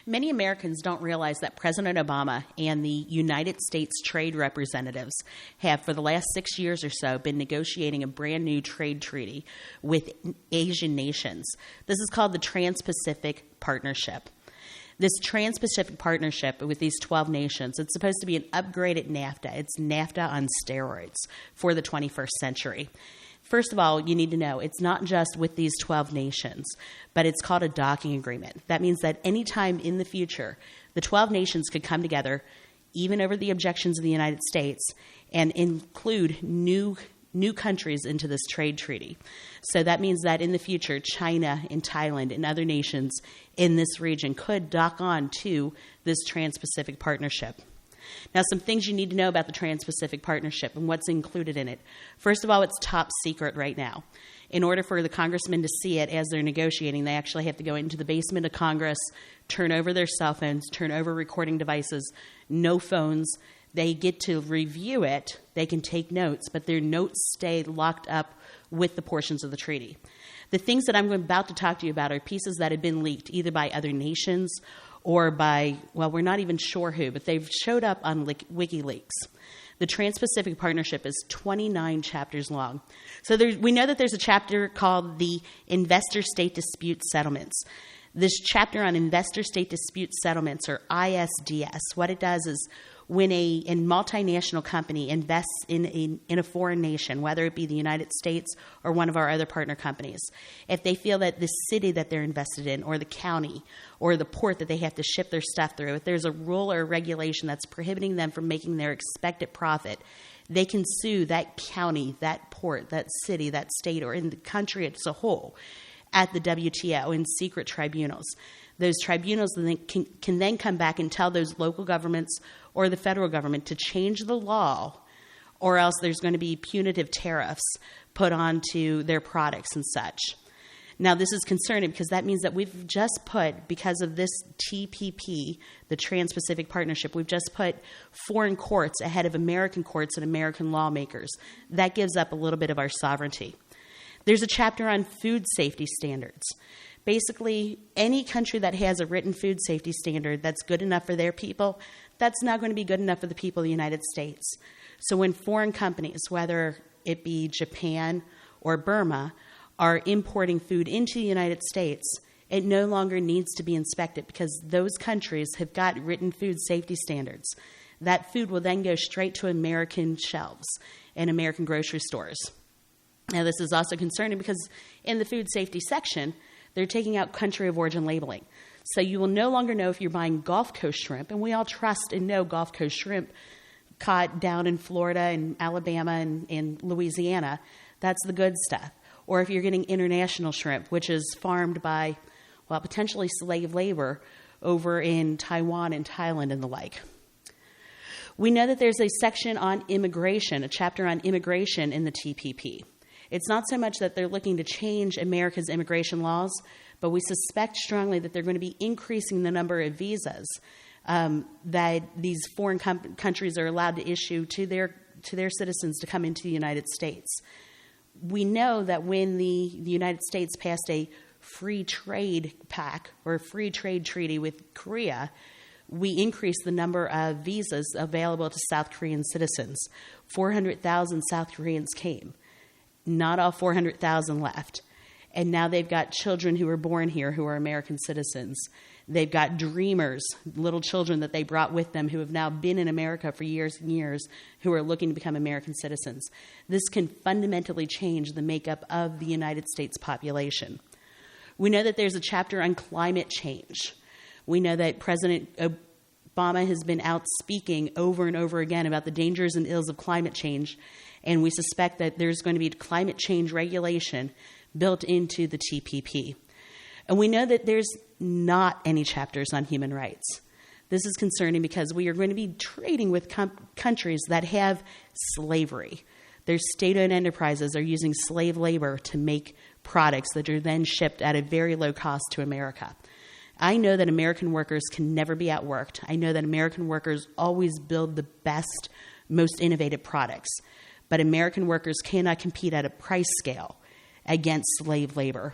Many Americans don't realize that President Obama and the United States trade representatives have, for the last 6 years or so, been negotiating a brand new trade treaty with Asian nations. This is called the Trans-Pacific Partnership. This Trans-Pacific Partnership with these 12 nations, it's supposed to be an upgraded NAFTA. It's NAFTA on steroids for the 21st century. First of all, you need to know it's not just with these 12 nations, but it's called a docking agreement. That means that any time in the future, the 12 nations could come together, even over the objections of the United States, and include new countries into this trade treaty. So that means that in the future, China and Thailand and other nations in this region could dock on to this Trans-Pacific Partnership. Now, some things you need to know about the Trans-Pacific Partnership and what's included in it. First of all, it's top secret right now. In order for the congressmen to see it as they're negotiating, they actually have to go into the basement of Congress, turn over their cell phones, turn over recording devices, no phones. They get to review it. They can take notes, but their notes stay locked up with the portions of the treaty. The things that I'm about to talk to you about are pieces that have been leaked either by other nations or by, well, we're not even sure who, but they've showed up on WikiLeaks. The Trans-Pacific Partnership is 29 chapters long. So we know that there's a chapter called the Investor State Dispute Settlements. This chapter on Investor State Dispute Settlements, or ISDS, what it does is when a multinational company invests in a foreign nation, whether it be the United States or one of our other partner companies, if they feel that the city that they're invested in or the county or the port that they have to ship their stuff through, if there's a rule or a regulation that's prohibiting them from making their expected profit, they can sue that county, that port, that city, that state, or in the country as a whole at the WTO in secret tribunals. Those tribunals can then come back and tell those local governments or the federal government to change the law, or else there's going to be punitive tariffs put onto their products and such. Now, this is concerning because that means that we've just put, because of this TPP, the Trans-Pacific Partnership, we've just put foreign courts ahead of American courts and American lawmakers. That gives up a little bit of our sovereignty. There's a chapter on food safety standards. Basically, any country that has a written food safety standard that's good enough for their people, that's not going to be good enough for the people of the United States. So when foreign companies, whether it be Japan or Burma, are importing food into the United States, it no longer needs to be inspected because those countries have got written food safety standards. That food will then go straight to American shelves in American grocery stores. Now, this is also concerning because in the food safety section, they're taking out country of origin labeling. So you will no longer know if you're buying Gulf Coast shrimp, and we all trust and know Gulf Coast shrimp caught down in Florida and Alabama and Louisiana. That's the good stuff. Or if you're getting international shrimp, which is farmed by, well, potentially slave labor over in Taiwan and Thailand and the like. We know that there's a section on immigration, a chapter on immigration in the TPP. It's not so much that they're looking to change America's immigration laws, but we suspect strongly that they're going to be increasing the number of visas that these foreign countries are allowed to issue to their citizens to come into the United States. We know that when the United States passed a free trade pact or a free trade treaty with Korea, we increased the number of visas available to South Korean citizens. 400,000 South Koreans came. Not all 400,000 left. And now they've got children who were born here who are American citizens. They've got dreamers, little children that they brought with them who have now been in America for years and years who are looking to become American citizens. This can fundamentally change the makeup of the United States population. We know that there's a chapter on climate change. We know that President Obama has been out speaking over and over again about the dangers and ills of climate change, and we suspect that there's going to be climate change regulation built into the TPP. And we know that there's not any chapters on human rights. This is concerning because we are going to be trading with countries that have slavery. Their state-owned enterprises are using slave labor to make products that are then shipped at a very low cost to America. I know that American workers can never be outworked. I know that American workers always build the best, most innovative products. But American workers cannot compete at a price scale against slave labor.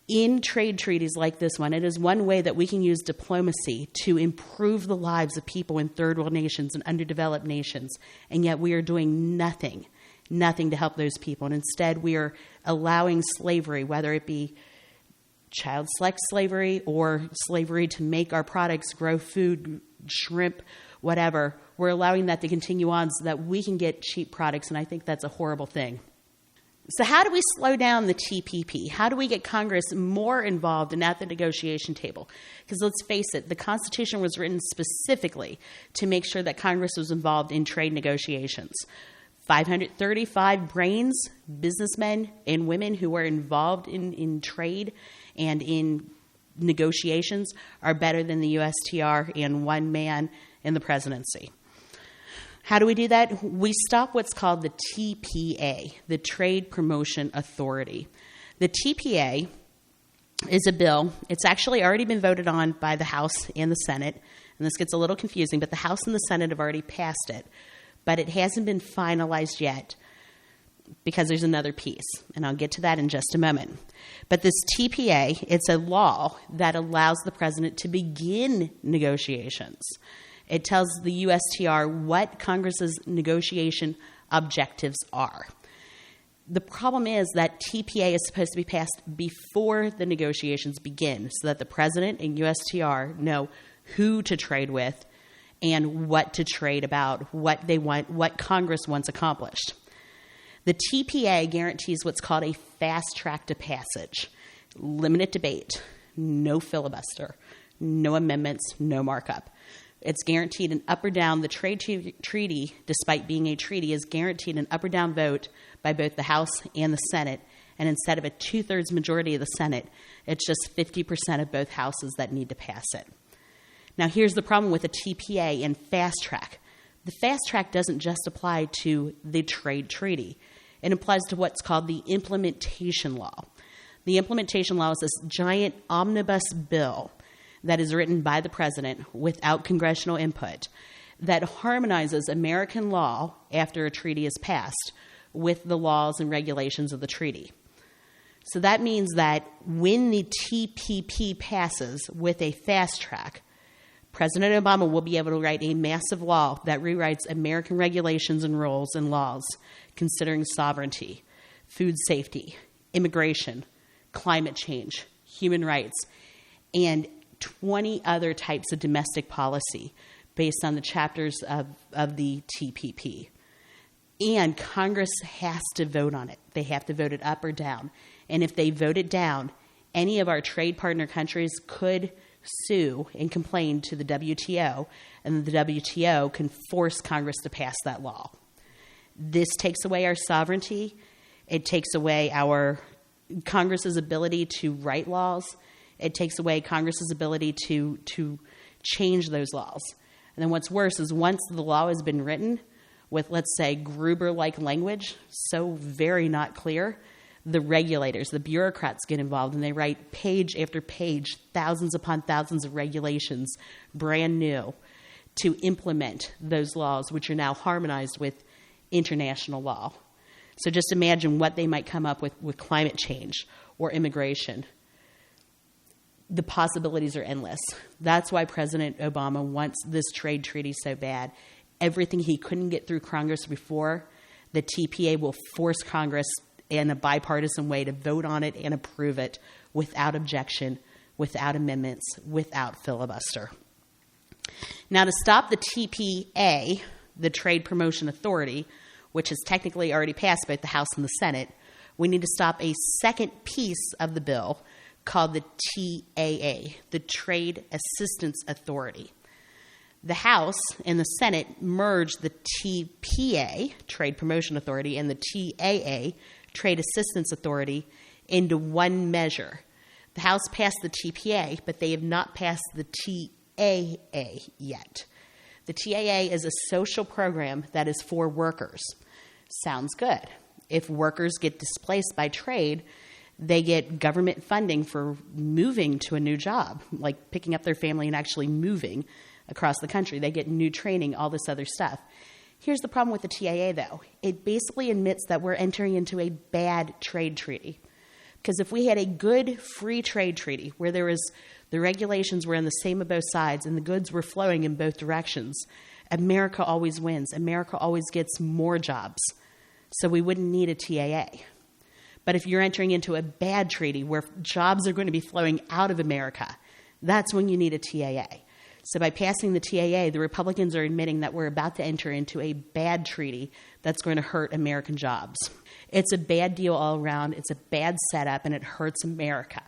In trade treaties like this one, it is one way that we can use diplomacy to improve the lives of people in third world nations and underdeveloped nations, and yet we are doing nothing to help those people. And instead, we are allowing slavery, whether it be child sex slavery or slavery to make our products, grow food, shrimp, whatever. We're allowing that to continue on so that we can get cheap products, and I think that's a horrible thing. So how do we slow down the TPP? How do we get Congress more involved and at the negotiation table? Because let's face it, the Constitution was written specifically to make sure that Congress was involved in trade negotiations. 535 brains, businessmen and women who are involved in trade and in negotiations are better than the USTR and one man in the presidency. How do we do that? We stop what's called the TPA, the Trade Promotion Authority. The TPA is a bill. It's actually already been voted on by the House and the Senate, and this gets a little confusing, but the House and the Senate have already passed it, but it hasn't been finalized yet because there's another piece, and I'll get to that in just a moment. But this TPA, it's a law that allows the president to begin negotiations. It tells the USTR what Congress's negotiation objectives are. The problem is that TPA is supposed to be passed before the negotiations begin so that the president and USTR know who to trade with and what to trade about, what they want, what Congress wants accomplished. The TPA guarantees what's called a fast track to passage, limited debate, no filibuster, no amendments, no markup. It's guaranteed an up or down. The trade treaty, despite being a treaty, is guaranteed an up or down vote by both the House and the Senate. And instead of a 2/3 majority of the Senate, it's just 50% of both houses that need to pass it. Now, here's the problem with the TPA and fast track. The fast track doesn't just apply to the trade treaty. It applies to what's called the implementation law. The implementation law is this giant omnibus bill that is written by the president without congressional input that harmonizes American law after a treaty is passed with the laws and regulations of the treaty. So that means that when the TPP passes with a fast track, President Obama will be able to write a massive law that rewrites American regulations and rules and laws considering sovereignty, food safety, immigration, climate change, human rights, and 20 other types of domestic policy based on the chapters of the TPP. And Congress has to vote on it. They have to vote it up or down. And if they vote it down, any of our trade partner countries could sue and complain to the WTO, and the WTO can force Congress to pass that law. This takes away our sovereignty. It takes away our Congress's ability to write laws. It takes away Congress's ability to change those laws. And then what's worse is once the law has been written with, let's say, Gruber-like language, so very not clear, the regulators, the bureaucrats get involved, and they write page after page, thousands upon thousands of regulations, brand new, to implement those laws, which are now harmonized with international law. So just imagine what they might come up with climate change or immigration. The possibilities are endless. That's why President Obama wants this trade treaty so bad. Everything he couldn't get through Congress before, the TPA will force Congress in a bipartisan way to vote on it and approve it without objection, without amendments, without filibuster. Now, to stop the TPA, the Trade Promotion Authority, which has technically already passed both the House and the Senate, we need to stop a second piece of the bill called the TAA, the Trade Assistance Authority. The House and the Senate merged the TPA, Trade Promotion Authority, and the TAA, Trade Assistance Authority, into one measure. The House passed the TPA, but they have not passed the TAA yet. The TAA is a social program that is for workers. Sounds good. If workers get displaced by trade, they get government funding for moving to a new job, like picking up their family and actually moving across the country. They get new training, all this other stuff. Here's the problem with the TAA, though. It basically admits that we're entering into a bad trade treaty. Because if we had a good free trade treaty where the regulations were on the same of both sides and the goods were flowing in both directions, America always wins. America always gets more jobs. So we wouldn't need a TAA. But if you're entering into a bad treaty where jobs are going to be flowing out of America, that's when you need a TAA. So by passing the TAA, the Republicans are admitting that we're about to enter into a bad treaty that's going to hurt American jobs. It's a bad deal all around. It's a bad setup, and it hurts America.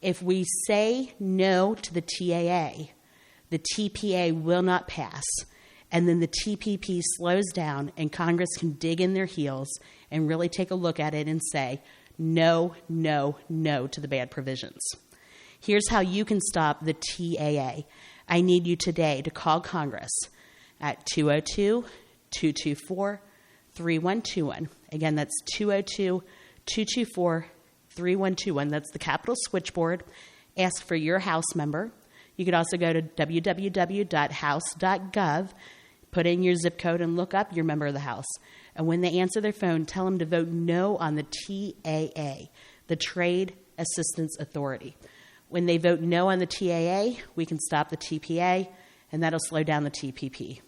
If we say no to the TAA, the TPA will not pass, and then the TPP slows down, and Congress can dig in their heels and really take a look at it and say, no, no, no to the bad provisions. Here's how you can stop the TAA. I need you today to call Congress at 202-224-3121. Again, that's 202-224-3121. That's the Capitol switchboard. Ask for your House member. You could also go to www.house.gov, put in your zip code, and look up your member of the House. And when they answer their phone, tell them to vote no on the TAA, the Trade Assistance Authority. When they vote no on the TAA, we can stop the TPA, and that'll slow down the TPP.